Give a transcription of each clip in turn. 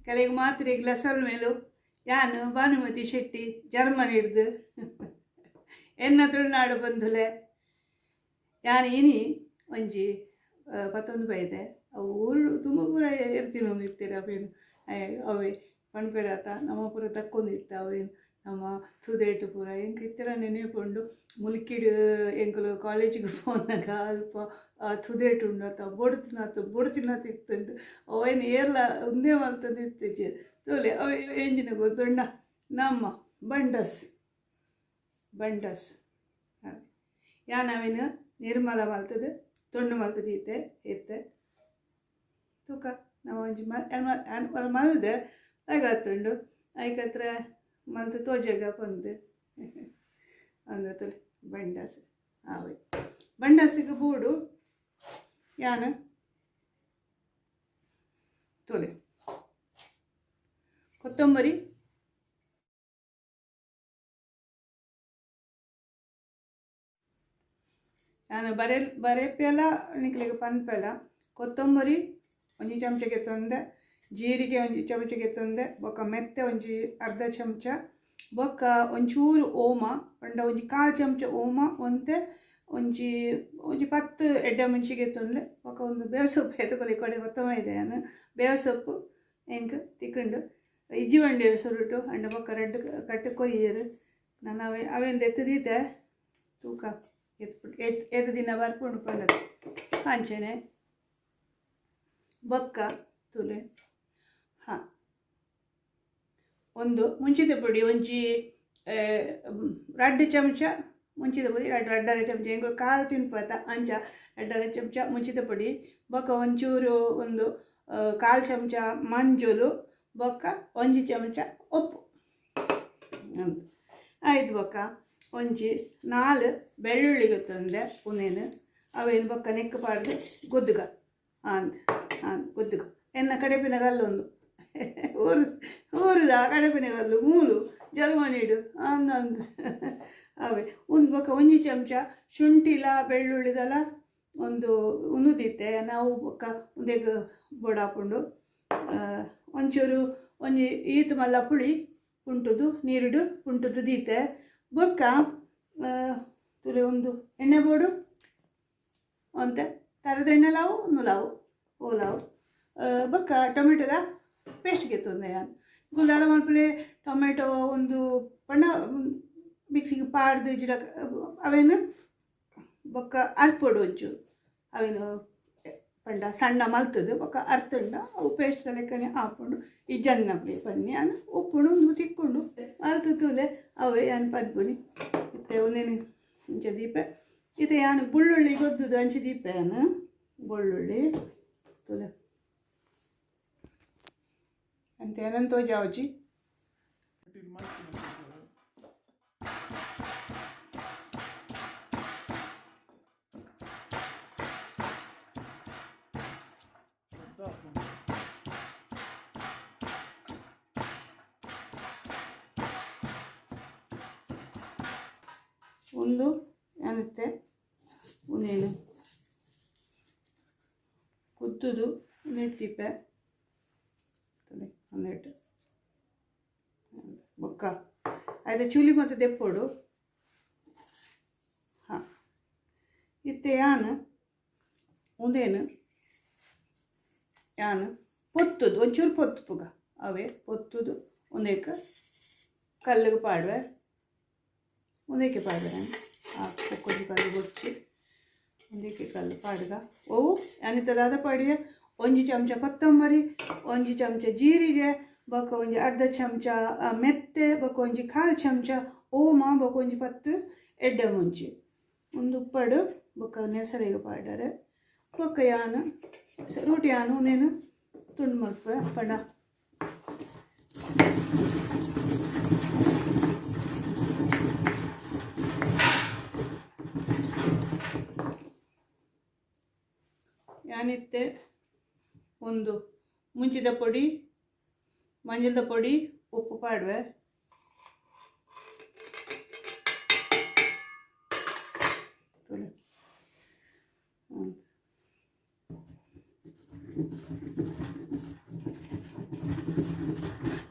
ಕೆಲಗೆ ಮಾತ್ರ ಗ್ಲಾಸಲ್ ಮೇಲೂ ಯಾನು ಭಾನುಮತಿ ಶೆಟ್ಟಿ ಜರ್ಮನಿ ಹಿಡ್ದು ಎನ್ನ ತುಳುನಾಡು ಬಂಧುಲೆ ಯಾನು ಇನಿ ಒಂಜಿ 11 ಬೈದೆ ಅವು ಊರು ತುಂಬ ಪೂರ ಇರ್ತೀನಿ ಇರ್ತೀರ ಅವೇನು ಅವೇ ಪಣಪೆರಾತ ನಮ್ಮ ಪೂರ ತಕ್ಕೊಂಡಿರ್ತ ಅವೇನು ನಮ್ಮ ತುದೇಟು ಪೂರ ಹೆಂಗೆ ಇತ್ತರ ನೆನೆಕೊಂಡು ಮುಲ್ಕಿಡು ಎಂಕಲು ಕಾಲೇಜಿಗೆ ಹೋದಾಗ ಅಲ್ಪ ತುದೇಟು ಉಂಡತ ಬೊಡ್ತಿನತ ಇತ್ತುಂಡು ಅವೇನು ಏರ್ಲ ಒಂದೇ ಮಲ್ತಂದು ಇತ್ತೀಚೆ ತೋಲೆ ಅವ ಎಂಜಿನ ಗೊತ್ತುಂಡ ನಮ್ಮ ಬಂಡಸ್ ಯಾನವೇನು ನಿರ್ಮಲ ಮಲ್ತದು ತೊಂಡು ಮಲ್ತದು ಇತ್ತೆ ತೂಕ ನಾವು ಒಂಜಿ ಮಲ್ದೆ ಆಗಾತುಂಡು ಐಕತ್ರ ಮಲ್ತು ತೋಜಾಗ ಬಂದು ಅಂದತಲೆ ಬಂಡಾಸ್ ಆವೆ ಬಂಡಾಸಿಗೆ ಬೂಡು ಯಾನು ತೋಲೆ ಕೊತ್ತಂಬರಿ ನಾನು ಬರೇಪೆಲ್ಲ ನಿಕ್ಲಿಗೆ ಪನ್ಪೆಲ್ಲ ಕೊತ್ತಂಬರಿ ಒಂಜಿ ಚಮಚಗೆ ತೊಂದೆ ಜೀರಿಗೆ ಒಂಜಿ ಚಮಚಗೆ ತೊಂದೆ ಬೊಕ್ಕ ಮೆತ್ತೆ ಒಂಜಿ ಅರ್ಧ ಚಮಚ ಬೊಕ್ಕ ಒಂಚೂರು ಓಮ ಪಂಡ ಒಂಜಿ 1/4 ಚಮಚ ಓಮ ಒಂತೆ ಒಂಜಿ 10 ಎಡ್ಡೆ ಮುಂಚಿಗೆ ತೊಂದೆ ಬೊಕ್ಕ ಒಂದು ಬೇವು ಸೊಪ್ಪು ಎತ್ತುಕೊಳ್ಳಿ ಕೊಡೆ ಗೊತ್ತಮ ಇದೆ ನಾನು ಬೇವು ಸೊಪ್ಪು ಹೆಂಗೆ ತಿಕ್ಕೊಂಡು ಇಜ್ಜಿ ಬಂಡಿರು ಸುರುಟು ಅಂಡ ಬೊಕ್ಕ ರೆಡ್ ಕಟ್ಟು ಕೊಯ್ಯರು ನಾನು ಅವೇನು ಎತ್ತದೀತೆ ತೂಕ ಎತ್ತು ದಿನ ಬರ್ಕೊಂಡು ಪಂಡದು ಕಾಂಚನೆ ಬೊಕ್ಕ ತುಲೆ ಹಾಂ ಒಂದು ಮುಂಚಿದ ಪುಡಿ ಒಂಜಿ 2 ಚಮಚ ಮುಂಚಿದ ಪುಡಿ 2.5 ಚಮಚ ಹೆಂಗೆ ಕಾಲು ತಿನ್ಪತ್ತ ಅಂಚ 2.5 ಚಮಚ ಮುಂಚಿದ ಪುಡಿ ಬೊಕ್ಕ ಒಂಚೂರು ಒಂದು 1/4 ಚಮಚ ಮಂಜುಲು ಬೊಕ್ಕ 1 ಚಮಚ ಉಪ್ಪು ಅಂತ ಆಯ್ತು ಬೊಕ್ಕ ಒಂಜಿ 4 ಬೆಳ್ಳುಳ್ಳಿ ಗೊತ್ತಂದೆ ಪುನೇನು ಅವೇನು ಬೊಕ್ಕ ನೆಕ್ ಪಾಡ್ದು ಗೊದ್ದುಗ ಗೊದ್ದುಗ ಎನ್ನ ಕಡೆಪಿನಗಲ್ಲೊಂದು ಊರುದ ಕಡೆಪಿನಗಲ್ಲು ಮೂಲು ಜರ್ಮನಿಡು ಅಂದಂದು ಅವೇ ಒಂದು ಬೊಕ್ಕ 1 ಚಮಚ ಶುಂಠಿಲ ಬೆಳ್ಳುಳ್ಳಿದಲ ಒಂದು ಉನುದಿತ್ತೆ ನಾವು ಬೊಕ್ಕ ಒಂದೇಗ ಬೋಡಾಪುಂಡು ಒಂಚೂರು ಒಂಜಿ ಈತು ಮಲ್ಲ ಪುಳಿ ಪುಂಟುದು ನೀರುಡು ಪುಂಟುದು ದೀತೆ ಬೊಕ್ಕ ತುಲೆ ಒಂದು ಎಣ್ಣೆ ಬೋಡು ಅಂತೆ ತರದ ಎಣ್ಣೆ ಲಾವು ನುಲಾವು ಓಲಾವು ಬೊಕ್ಕ ಟೊಮೆಟೊದ ಪೇಸ್ಟ್ಗೆ ತೊಂದೆ ನಾನು ಗುಲ್ಲಾರ ಮಲ್ಪಲೆ ಟೊಮೆಟೊ ಒಂದು ಪಣ್ಣ ಮಿಕ್ಸಿಗೆ ಪಾಡ್ದು ಜಿಡ ಅವೇನು ಬೊಕ್ಕ ಅರ್ಪೊಡು ಒಂಚೂರು ಅವೇನು ಪಂಡ ಸಣ್ಣ ಮಲ್ತದು ಬೊಕ್ಕ ಅರ್ತುಂಡ ಅವು ಪೇಸ್ಟ್ ಲೆಕ್ಕನೆ ಹಾಕೊಂಡು ಈ ಜನ್ನಪ್ಲಿ ಪನ್ನಿ ಅನ್ನು ಉಪ್ಪುಡು ಒಂದು ತಿಕ್ಕೊಂಡು ಮಲ್ತು ತೂಲೆ ಅವೇ ಯಾನು ಪನ್ಪುನಿ ಮತ್ತೆ ಒಂದೇನು ಇಂಚ ದೀಪೆ ಇದು ಯಾನು ಬೆಳ್ಳುಳ್ಳಿ ಗೊದ್ದುದು ಅಂಚೆ ದೀಪೆ ಯಾನು ಬೆಳ್ಳುಳ್ಳಿ ತೂಲೆ ಅಂತ ಏನಂತ ತೋಜಾವಜಿ ಒಂದು ಏನತ್ತೆ ಒಂದೇನು ಕುತ್ತುದು ನೆಟ್ಟಿಪ್ಪೆ ಒಂದೆಟ್ಟು ಬೊಕ್ಕ ಆಯ್ತು ಚೂಲಿ ಮತ್ತು ದೆಪ್ಪೋಡು ಹಾಂ ಇತ್ತೆ ಯಾನು ಒಂದೇನು ಯಾನು ಪೊತ್ತುದು ಒಂಚೂರು ಪೊತ್ತು ಪುಗ ಅವೇ ಪೊತ್ತುದು ಒಂದೇಕ ಕಲ್ಲಿಗೆ ಪಾಡುವೆ ಒಂದೇಕೆ ಪಾಡುವೆ ನಾನು ಕೊಂಚ ಕಲ್ಲು ಬೊಚ್ಚಿ ಒಂದೇಕೆ ಕಲ್ಲು ಪಾಡುಗ ಅವು ಅನಿತದಾದ ಪಾಡಿಗೆ 1 ಚಮಚ ಕೊತ್ತಂಬರಿ 1 ಚಮಚ ಜೀರಿಗೆ ಬೊಕ್ಕ ಒಂಜಿ ಅರ್ಧ ಚಮಚ ಮೆತ್ತೆ ಬೊಕ್ಕ ಒಂಜಿ 1/4 ಚಮಚ ಓಮ ಬೊಕ್ಕ ಒಂಜಿ 10 ಎಡ್ಡೆ ಮುಂಚಿ ಒಂದು ಉಪ್ಪಡು ಬೊಕ್ಕ ನೆಸರಿಗೆ ಪಾಡರೆ ಬೊಕ್ಕ ಯಾನು ರೂಟಿ ಯಾನು ನೇನು ತುಂಡು ಮಲ್ಪೆ ಪಡ ಯಾನಿತ್ತೆ ಒಂದು ಮುಂಚಿದ ಪೊಡಿ ಮಂಜದ ಪೊಡಿ ಉಪ್ಪು ಪಾಡುವೆ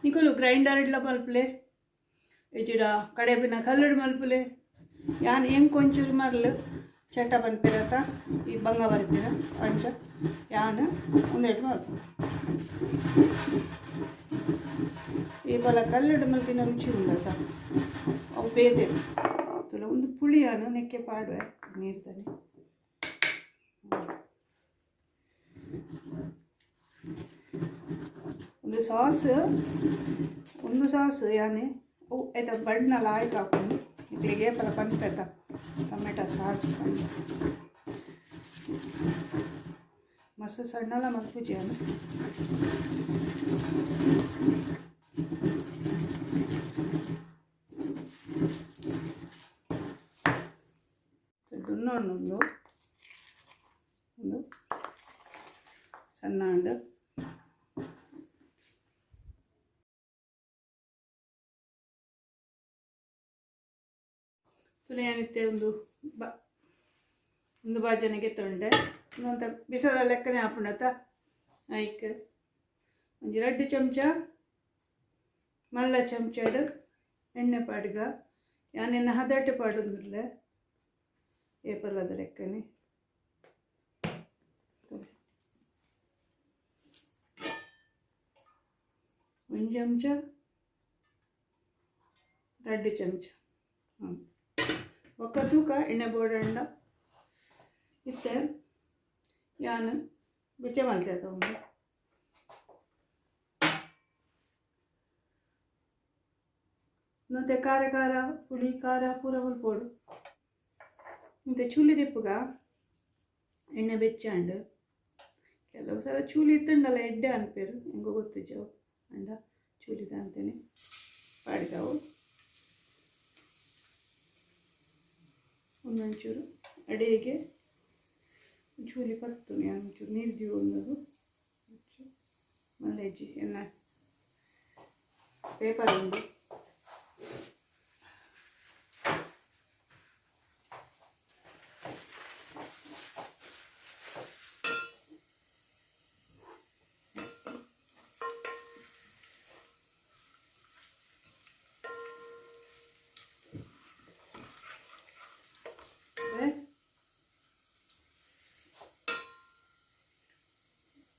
ನಿಕಲು ಗ್ರೈಂಡರ್ ಇಡ್ಲ ಮಲ್ಪಲೆ ಇಜಿಡ ಕಡೆಬಿನ ಕಲ್ಲಡು ಮಲ್ಪಲೆ ಯಾನ್ ಹೆಂಗೆ ಕೊಂಚೂರು ಮರಲು ಚಟ್ಟ ಬಂದ್ಪಿರತ್ತ ಈ ಬಂಗ ಬರ್ತೀರ ಅಂಚ ಯಾನು ಒಂದೆರಡು ಮಲ್ಪು ಈ ಬಲ ಕಲ್ಲಡು ಮಲ್ತಿನ ರುಚಿ ಉಂಡತ ಅವು ಬೇದೆ ತುಲ ಒಂದು ಪುಳಿಯಾನು ನೆಕ್ಕೆ ಪಾಡುವೆ ನೀರ್ತಾನೆ ಒಂದು ಸಾಸ್ ಯಾನೆ ಅವು ಆಯ್ತಾ ಬಣ್ಣಲ್ಲ ಆಯ್ತು ಹಾಕೊಂಡು ಇಟ್ಲಿಗೆ ಪಲ ಪಂಪೆತ ಟೊಮೆಟೊ ಸಾಸ್ ಮಸ್ತ್ ಸಣ್ಣಲ್ಲ ಮಲ್ಪುಜಿ ಯಾನು ದುನ್ನೊಂದು ಒಂದು ಸಣ್ಣ ಹಂಡು ತುಳಿಯಾನಿತ್ತೆ ಒಂದು ಬಾಜನೆಗೆ ತೊಂಡೆ ಇನ್ನೊಂದು ಬಿಸದ ಲೆಕ್ಕನೆ ಹಾಪುಂಡತ ಐಕ್ ಒಂದು 2 ಚಮಚ ಮಲ್ಲ ಚಮಚಡು ಎಣ್ಣೆ ಪಾಡ್ಗ ಯಾನೆನ್ನ ಹದಟು ಪಾಡುಂದಿರಲೆ ಏಪಲ್ಲದ ಲೆಕ್ಕನೆ ಒಂದು ಚಮಚ 2 ಚಮಚ ಒಕ್ಕ ತೂಕ ಎಣ್ಣೆ ಬೋಡಂಡ ಇತ್ತೆ ಯಾನು ಬಿಟ್ಟೆ ಮಲ್ತೆ ಒಂದು ಮತ್ತೆ ಖಾರ ಪುಳಿ ಖಾರ ಪೂರ ಮಲ್ಪೋಡು ಮತ್ತೆ ಚೂಲಿ ದಿಪ್ಪುಗ ಎಣ್ಣೆ ಬೆಚ್ಚಂಡು ಕೆಲವು ಸಲ ಚೂಲಿ ಇತ್ತಂಡಲ್ಲ ಎಡ್ಡೆ ಅನ್ಪೇರು ಹೆಂಗೋ ಗೊತ್ತಿದ್ದವು ಅಂಡ ಚೂಲಿದ ಅಂತೇನೆ ಪಾಡ್ಗಾವು ಒಂದೊಂಚೂರು ಅಡಿಗೆ ಚೂಲಿ ಪತ್ತು ಒಂಚೂರು ನೀರು ದೀವು ಒಂದದು ಮಲ್ಲೆಜ್ಜಿ ಎನ್ನ ಪೇಪರ್ ಉಂಡು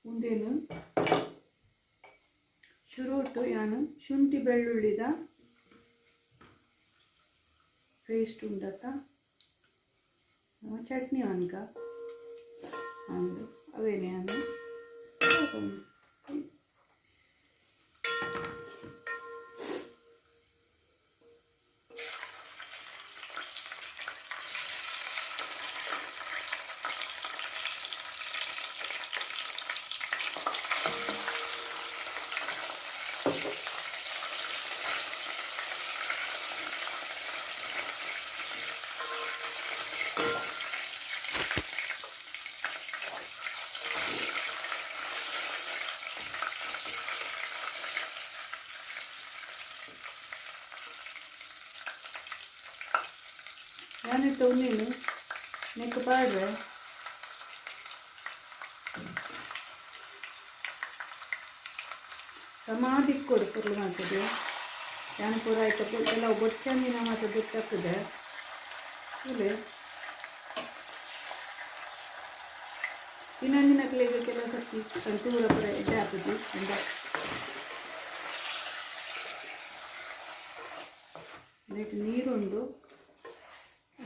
ಮುಂದೇನು ಶುರುಟು ಯಾನು ಶುಂಠಿ ಬೆಳ್ಳುಳ್ಳಿದ ಪೇಸ್ಟ್ ಉಂಡತ ಚಟ್ನಿ ಅನ್ಕ ಅಂದು ಅವೇನೇ ಅನ್ನು ನಾನಿತ್ತು ನೀನು ನೆಕ್ ಪಾಡ್ರೆ ಸಮಾಧಿ ಕೊಡು ಪುರ್ಲು ಮಾಡ್ತದೆ ಯಾನು ಪೂರ ಆಯ್ತು ಕೆಲವು ಬೊಚ್ಚಂದಿನ ಮಾತ್ರ ಗೊತ್ತಾಗ್ತದೆ ಇಲ್ಲಿ ಇನ್ನೊಂದಿನ ಕೆಲವು ಸರ್ತಿ ತಂತೂರ ಪುರ ಎಡ್ಡೆ ಹಾಕುದು ಅಂಡ ನೆಕ್ ನೀರುಂಡು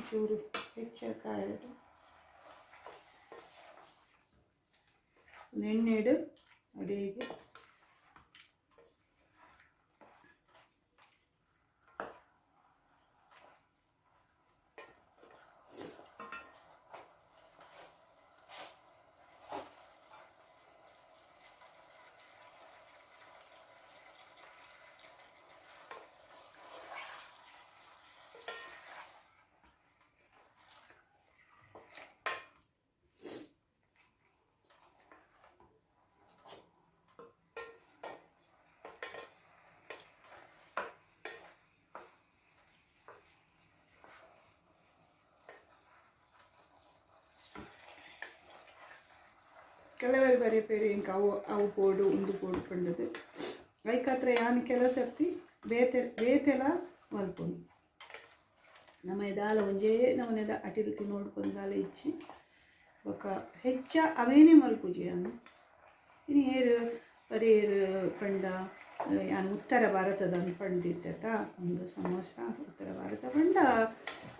ಚೂರು ಹೆಚ್ಚಕಾಯಿಡು ಎಣ್ಣೆಡು ಅಡಿಗೆ ಕೆಲವರು ಬರೀ ಪೇರು ಇಂಕ ಅವು ಪೋಡು ಉಂದು ಪೋಡು ಪಂಡದು ಐಕತ್ರ ಯಾನು ಕೆಲವು ಸರ್ತಿ ಬೇತೆಲ ಮಲ್ಪುಂಡು ನಮ್ಮ ದಾಲ ಒಂಜೇ ನಮನೆದ ಅಟಿಲ್ ನೋಡ್ಕೊಂಡು ದಾಲ ಇಚ್ಚಿ ಬೊಕ ಹೆಚ್ಚ ಅವೇನೇ ಮಲ್ಪುಜಿ ಯಾನು ಇನ್ನು ಏರು ಬರೀರು ಪಂಡ ಯಾನು ಉತ್ತರ ಭಾರತದ ಪಂಡಿತ್ತ ಒಂದು ಸಮೋಸ ಉತ್ತರ ಭಾರತ ಪಂಡ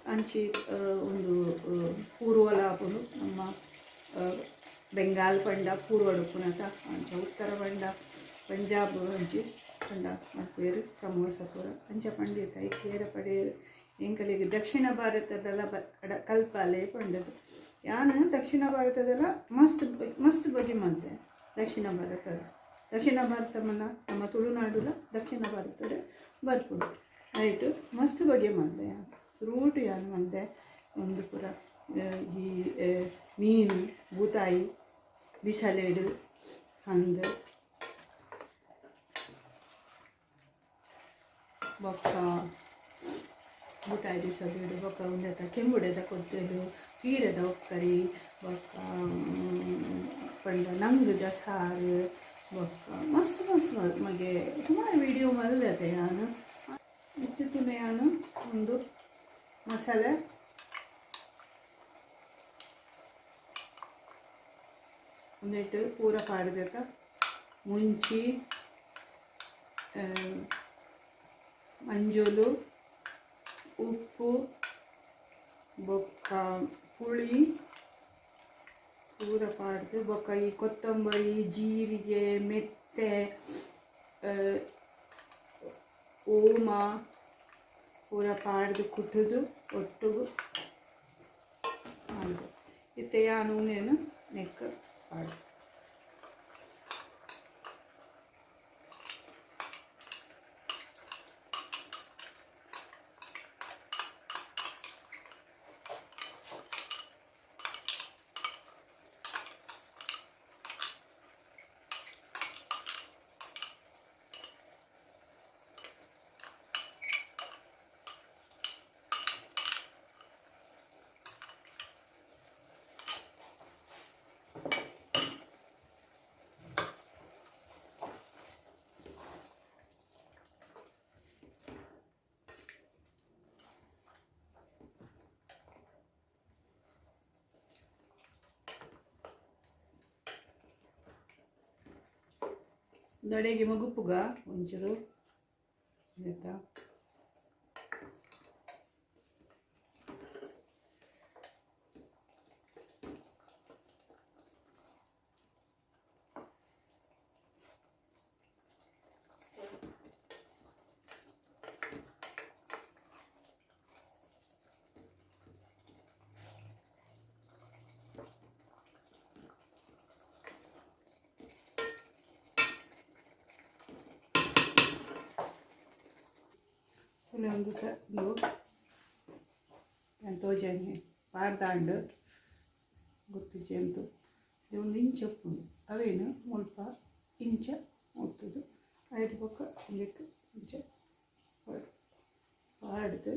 ಅಂಚಿ ಒಂದು ಪೂರ್ವಲ ಆಪುಂಡು ನಮ್ಮ ಬೆಂಗಾಲ್ ಪಂಡ ಪೂರ್ವಡುಪುನತ ಅಂಚ ಉತ್ತರ ಪಂಡ ಪಂಜಾಬ್ ಅಂಚಿ ಪಂಡ ಮಲ್ಪೇರು ಸಮೋಸ ಪೂರ ಅಂಚ ಪಂಡಿತ ಐಕೇರ ಪಡೆಯರು ಎಂಕಲಿಗೆ ದಕ್ಷಿಣ ಭಾರತದೆಲ್ಲ ಕಲ್ಪಾಲೆ ಪಂಡದು ಯಾನು ದಕ್ಷಿಣ ಭಾರತದೆಲ್ಲ ಮಸ್ತ್ ಬಗ್ಗೆ ಮಾಡ್ದೆ ದಕ್ಷಿಣ ಭಾರತ ನಮ್ಮ ತುಳುನಾಡುಲ ದಕ್ಷಿಣ ಭಾರತದ ಬರ್ಪುಡು ಆಯಿತು ಮಸ್ತ್ ಬಗ್ಗೆ ಮಾಡ್ದೆ ಯಾನು ಫ್ರೂಟ್ ಯಾನು ಮಾಡ್ದೆ ಒಂದು ಪೂರ ಈ ಮೀನು ಬೂತಾಯಿ ಬಿಸಲೇಡು ಹಂದು ಬೊಕ್ಕ ಬೂತಾಯಿ ಬಿಸಲೇಡು ಬೊಕ್ಕ ಉಂಡೆತ ಕೆಂಬುಡೆದ ಕೊತ್ತಲು ಕೀರೆದ ಒಕ್ಕರಿ ಬೊಕ್ಕ ಪಂಡ ನಂಗದ ಸಾರು ಬೊಕ್ಕ ಮಸ್ತ್ ಮಗೆ ಸುಮಾರು ವಿಡಿಯೋ ಮಲ್ಲದೆ ನಾನು ಇತ್ತಿನ ನಾನು ಒಂದು ಮಸಾಲೆ ಒಂದಿಟ್ಟು ಪೂರ ಪಾಡ್ಬೇಕ ಮುಂಚಿ ಮಂಜೂಲು ಉಪ್ಪು ಬೊಕ್ಕ ಹುಳಿ ಪೂರ ಪಾಡ್ದು ಬೊಕ್ಕ ಈ ಕೊತ್ತಂಬರಿ ಜೀರಿಗೆ ಮೆತ್ತೆ ಓಮ ಪೂರ ಪಾಡ್ದು ಕುಟ್ಟುದು ಒಟ್ಟುಗು ಮಾಡಿದೆ ಇತ್ತೆ ಯಾ ನೂನೆನು ನೆಕ್ಕ ಪಾಡು ದಡೆಗೆ ಮಗುಪುಗ ಒಂಚೂರು ಆಯ್ತಾ ಒಂದು ತೋಜಾನೆ ಪಾಡ್ದಾಂಡು ಗೊತ್ತಿಜೆ ಅಂತು ಒಂದು ಇಂಚ ಉಪ್ಪುಂಡು ಅವೇನು ಮುಲ್ಪ ಇಂಚ ಮುಟ್ಟುದು ಐದು ಪಕ್ಕ ಒಂದಿಟ್ಟು ಇಂಚ ಪಾಡ್ದು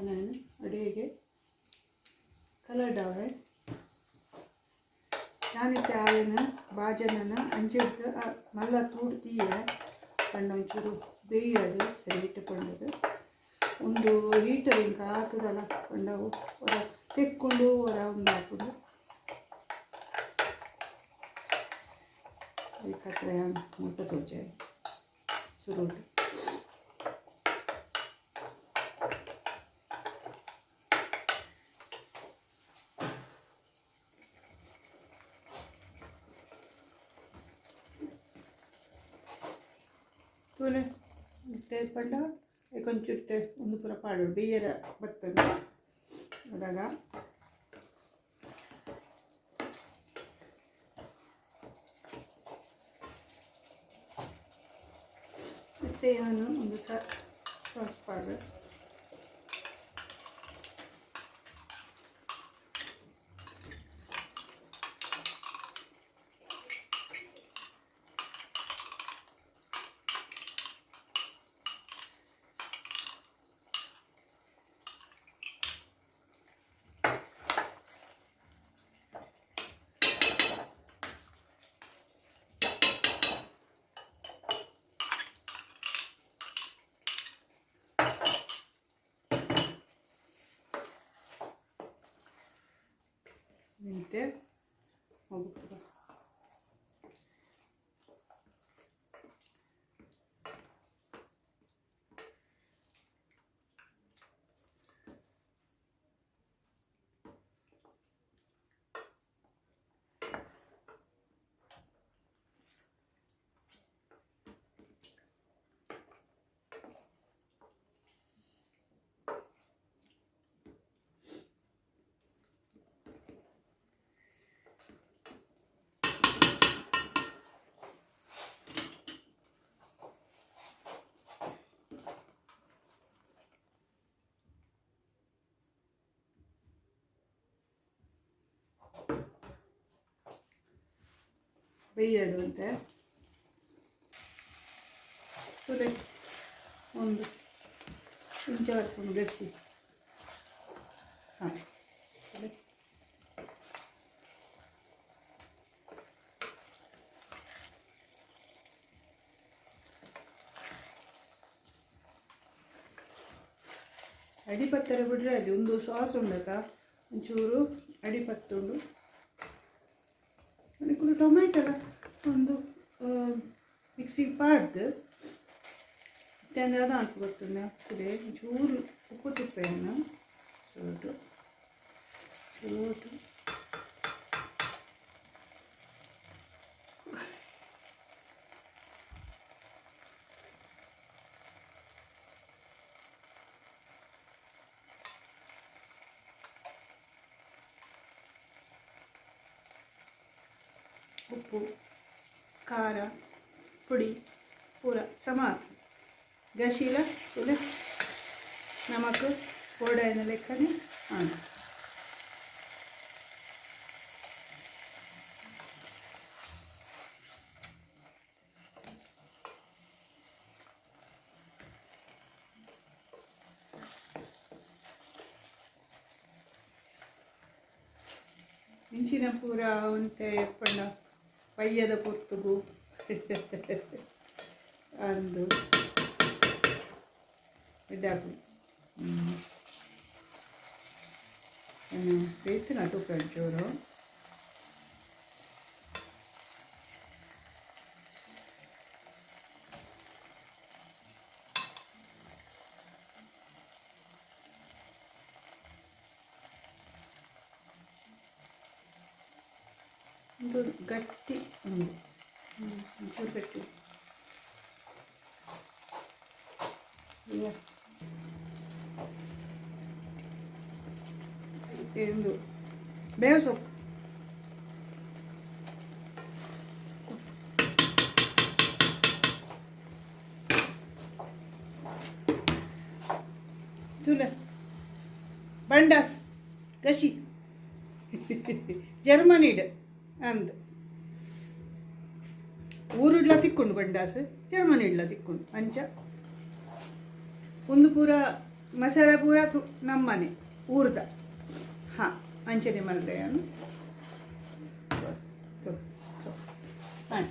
ನಾನು ಅಡುಗೆಗೆ ಕಲರ್ಡಾವೆ ಯಾನಿತ್ತೆ ಆಯನ ಬಾಜನನ ಅಂಚಿಡ್ದು ಮಲ್ಲ ತೂಡ್ತೀಯ ಪಂಡ ಒಂಚೂರು ಬೇಯದು ಸರಿ ಇಟ್ಟುಕೊಂಡದು ಒಂದು ಹೀಟರ್ ಇಂಕ ಹಾಕುದಲ್ಲ ಪಂಡವು ಹೊರ ತೆಕ್ಕೊಂಡು ಹೊರ ಒಂದು ಹಾಕುದು ಅದಕ್ಕೆ ಮುಟ್ಟ ತೋಚೆ ಸುರುಟು ತೂಲೆ ಇತ್ತೆ ಪಂಡ ಕೊಂಚುತ್ತೆ ಒಂದು ಪೂರ ಪಾಡು ಬೇಯರ ಬರ್ತದೆ ಅದಾಗ ಮತ್ತೆ ನಾನು ಒಂದು ಸಾಸ್ ಪಾಡು ಮೆಂತೆ ಹೋಗ್ಬಿಟ್ಟು ಬೇಯಿಡುವಂತೆ ತುಲೆ ಒಂದು ಇಂಚ ಹಾಕೊಂಡು ಬೆಸಿ ಹಾಂ ಅಡಿಪತ್ತರ ಬಿಡ್ರೆ ಅಲ್ಲಿ ಒಂದು ಸಾಸ್ ಉಂಡಕ ಒಂಚೂರು ಅಡಿಪತ್ತುಂಡು ಅದಕ್ಕೂ ಟೊಮೆಟೊಲ ಒಂದು ಮಿಕ್ಸಿಗೆ ಪಾಡ್ದು ಮತ್ತೆ ಅದು ಹಾಕ್ಬಿಡ್ತೀನಿ ಹಾಕ್ತಿದೆ ಒಂಚೂರು ಉಪ್ಪು ತುಪ್ಪೆಯನ್ನು ಚೂಟು ಚೂಟು ಉಪ್ಪು ಖಾರ ಪುಡಿ ಪೂರ ಸಮಾನ ಗಶೀಲ ತುಲೆ ನಮಕ್ ಪೌಡರ್ನ ಲೆಕ್ಕನೆ ಹಾಂ ಮಿಂಚಿನ ಪೂರ ಒಂತೆ ಎಪ್ಪಣ್ಣ ಪಯ್ಯದ ಪೊತ್ತುಗು ಅಂದು ಇದಾಗು ಬೇಯ್ತು ನಟು ಕಂಚೂರು ಒಂದು ಗಟ್ಟಿ ಒಂದು ಒಂಚೂರು ಗಟ್ಟಿ ಒಂದು ಬೇವು ಸೊಪ್ಪು ತುಲ ಬಂಡಾಸ್ ಕಶಿ ಜರ್ಮನಿಡ್ ಅಂದ್ ಊರಿಡ್ಲ ತಿಕ್ಕೊಂಡು ಬಂಡಾಸ್ ಜರ್ಮನಿಡ್ಲ ತಿಕ್ಕೊಂಡು ಅಂಚ ಒಂದು ಪೂರ ಮಸಾಲೆ ಪೂರ ನಮ್ಮನೆ ಊರ್ದ ಹಾಂ ಅಂಚನೆ ಮಲ್ದೆಯನ್ನು ಹಾಂ